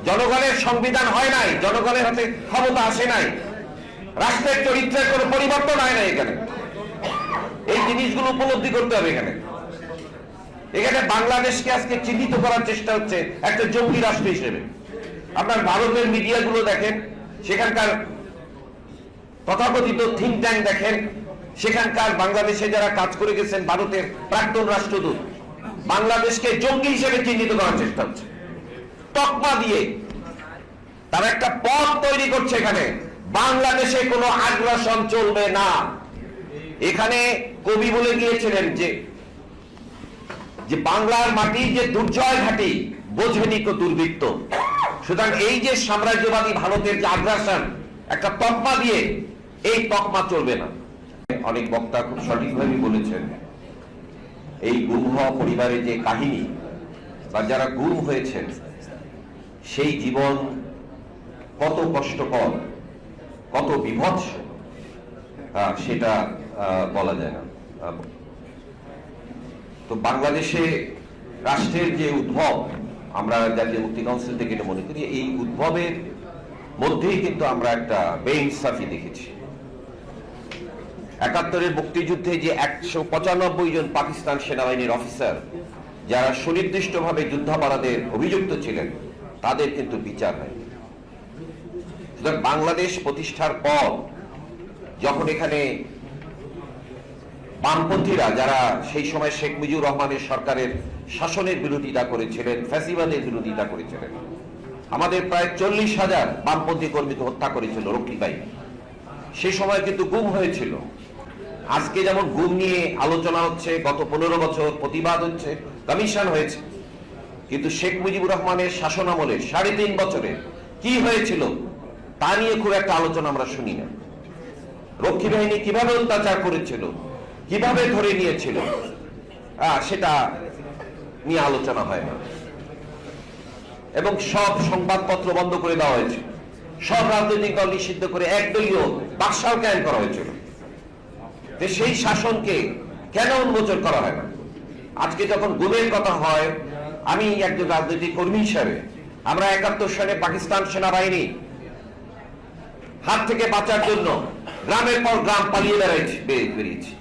জনগণের সংবিধান হয় নাই, জনগণের হাতে ক্ষমতা আসে নাই, রাষ্ট্রের চরিত্রের কোনো পরিবর্তন হয় নাই। এখানে এই জিনিসগুলো উপলব্ধি করতে হবে। এখানে বাংলাদেশকে আজকে চিহ্নিত করার চেষ্টা হচ্ছে একটা জঙ্গি রাষ্ট্র হিসেবে। আপনার ভারতের মিডিয়াগুলো দেখেন, সেখানকার তথাকথিত থিঙ্ক ট্যাঙ্ক দেখেন, সেখানকার বাংলাদেশে যারা কাজ করে গেছেন, ভারতের প্রাক্তন রাষ্ট্রদূত, বাংলাদেশকে জঙ্গি হিসেবে চিহ্নিত করার চেষ্টা হচ্ছে তকমা দিয়ে। তারা একটা পথ তৈরি করছে এখানে, বাংলাদেশে কোনো আগ্রাসন চলবে না। এখানে কবি বলে গিয়েছিলেন যে বাংলার মাটি যে দুর্জয় ঘাটি, বোঝেনি কো দুর্বৃত্ত। সুতরাং এই যে সাম্রাজ্যবাদী ভারতের যে আগ্রাসন, একটা তকমা দিয়ে, এই তকমা চলবে না। অনেক বক্তা খুব সঠিকভাবে বলেছেন, এই গুম হওয়া পরিবারের যে কাহিনী বা যারা গুম হয়েছেন, সেই জীবন কত কষ্টকর, কত বিভৎস, সেটা বলা যায় না। তো বাংলাদেশে রাষ্ট্রের যে উদ্ভব, আমরা জাতীয় মুক্তি কাউন্সিল থেকে এটা মনে করি, এই উদ্ভবের মধ্যেই কিন্তু আমরা একটা বেইনসাফি দেখেছি। ৭১-এর মুক্তিযুদ্ধে যে ১৯৫ জন পাকিস্তান সেনাবাহিনীর অফিসার যারা সুনির্দিষ্টভাবে যুদ্ধাপরাধের অভিযুক্ত ছিলেন, তাদের কিন্তু বিচার হয়। সুতরাং বাংলাদেশ প্রতিষ্ঠার পর যখন এখানে বামপন্থীরা, যারা সেই সময় শেখ মুজিবুর রহমানের সরকারের শাসনের বিরোধিতা করেছিলেন, ফ্যাসিবাদের বিরোধিতা করেছিলেন, আমাদের প্রায় ৪০,০০০ বামপন্থী কর্মীকে হত্যা করেছিল রক্ষী বাহিনী। সেই সময় কিন্তু গুম হয়েছিল। আজকে যেমন গুম নিয়ে আলোচনা হচ্ছে, গত ১৫ বছর প্রতিবাদ হচ্ছে, কমিশন হয়েছে, কিন্তু শেখ মুজিবুর রহমানের শাসন আমলে ৩.৫ বছরে কি হয়েছিল তা নিয়ে খুব একটা আলোচনা আমরা শুনি না। রক্ষী বাহিনী কিভাবে অত্যাচার করেছিল, কিভাবে ধরে নিয়েছিল, সেটা নিয়ে আলোচনা হয় না। এবং সব সংবাদপত্র বন্ধ করে দেওয়া হয়েছে, সব রাজনৈতিক দল নিষিদ্ধ করে একদলীয় বাকশাল কায়েম করা হয়েছিল। সেই শাসনকে কেন উন্মোচন করা হয় না? আজকে যখন গুমের কথা হয়, আমি একজন রাজনৈতিক কর্মী হিসাবে, আমরা ৭১ সালে পাকিস্তান সেনাবাহিনী হাত থেকে বাঁচার জন্য গ্রামের পর গ্রাম পালিয়ে বেরিয়েছি।